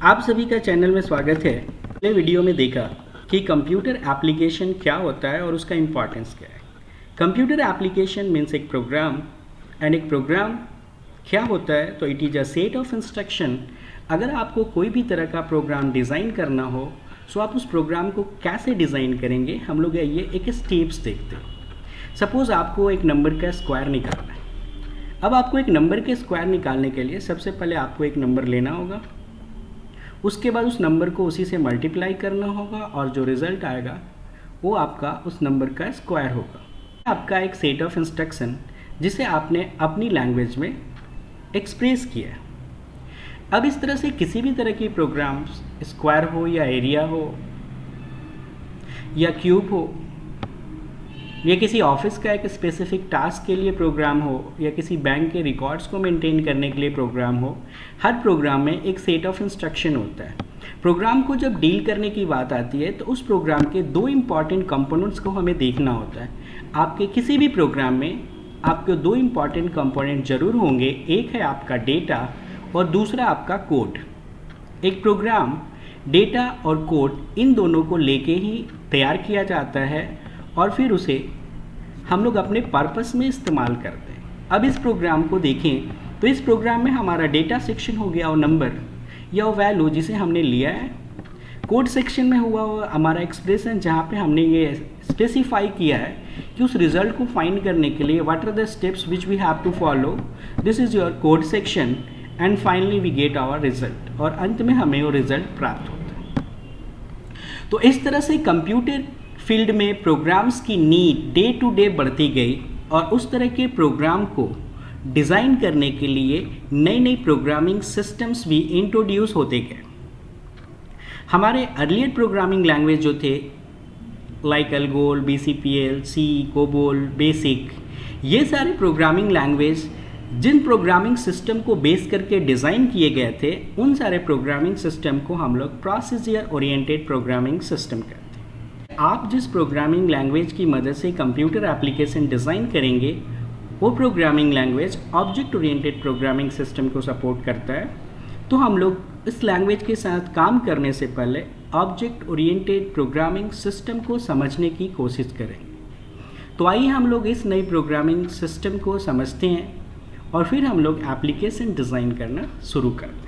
आप सभी का चैनल में स्वागत है। पिछले वीडियो में देखा कि कंप्यूटर एप्लीकेशन क्या होता है और उसका इम्पोर्टेंस क्या है। कंप्यूटर एप्लीकेशन मीन्स एक प्रोग्राम, एंड एक प्रोग्राम क्या होता है तो it is a set of instruction. अगर आपको कोई भी तरह का प्रोग्राम डिज़ाइन करना हो तो आप उस प्रोग्राम को कैसे डिज़ाइन करेंगे, हम लोग ये एक स्टेप्स देखते हैं। सपोज़ आपको एक नंबर का स्क्वायर निकालना है। अब आपको एक नंबर के स्क्वायर निकालने के लिए सबसे पहले आपको एक नंबर लेना होगा, उसके बाद उस नंबर को उसी से मल्टीप्लाई करना होगा और जो रिज़ल्ट आएगा वो आपका उस नंबर का स्क्वायर होगा। आपका एक सेट ऑफ इंस्ट्रक्शन जिसे आपने अपनी लैंग्वेज में एक्सप्रेस किया है। अब इस तरह से किसी भी तरह की प्रोग्राम्स, स्क्वायर हो या एरिया हो या क्यूब हो या किसी ऑफिस का एक स्पेसिफिक टास्क के लिए प्रोग्राम हो या किसी बैंक के रिकॉर्ड्स को मेंटेन करने के लिए प्रोग्राम हो, हर प्रोग्राम में एक सेट ऑफ इंस्ट्रक्शन होता है। प्रोग्राम को जब डील करने की बात आती है तो उस प्रोग्राम के दो इम्पॉर्टेंट कंपोनेंट्स को हमें देखना होता है। आपके किसी भी प्रोग्राम में आपके दो इम्पॉर्टेंट कंपोनेंट जरूर होंगे, एक है आपका डेटा और दूसरा आपका कोड। एक प्रोग्राम डेटा और कोड इन दोनों को लेके ही तैयार किया जाता है और फिर उसे हम लोग अपने पर्पस में इस्तेमाल करते हैं। अब इस प्रोग्राम को देखें तो इस प्रोग्राम में हमारा डेटा सेक्शन हो गया वो नंबर या वो वैल्यू जिसे हमने लिया है। कोड सेक्शन में हुआ हमारा एक्सप्रेशन जहाँ पे हमने ये स्पेसिफाई किया है कि उस रिज़ल्ट को फाइंड करने के लिए what are the steps which we have to follow. This is your code section and finally we get our result, और अंत में हमें वो रिज़ल्ट प्राप्त होता है। तो इस तरह से कंप्यूटर फील्ड में प्रोग्राम्स की नीड डे टू डे बढ़ती गई और उस तरह के प्रोग्राम को डिज़ाइन करने के लिए नई नई प्रोग्रामिंग सिस्टम्स भी इंट्रोड्यूस होते गए। हमारे अर्लियर प्रोग्रामिंग लैंग्वेज जो थे like ALGOL, BCPL, C, COBOL, basic, ये सारे प्रोग्रामिंग लैंग्वेज जिन प्रोग्रामिंग सिस्टम को बेस करके डिज़ाइन किए गए थे उन सारे प्रोग्रामिंग सिस्टम को हम लोग प्रोसीजर ओरिएंटेड प्रोग्रामिंग सिस्टम कहते हैं। आप जिस प्रोग्रामिंग लैंग्वेज की मदद से कंप्यूटर एप्लीकेशन डिज़ाइन करेंगे वो programming language object oriented programming system को सपोर्ट करता है। तो हम लोग इस लैंग्वेज के साथ काम करने से पहले ऑब्जेक्ट ओरिएंटेड प्रोग्रामिंग सिस्टम को समझने की कोशिश करेंगे। तो आइए हम लोग इस नई प्रोग्रामिंग सिस्टम को समझते हैं और फिर हम लोग एप्लीकेशन डिज़ाइन करना शुरू करते हैं।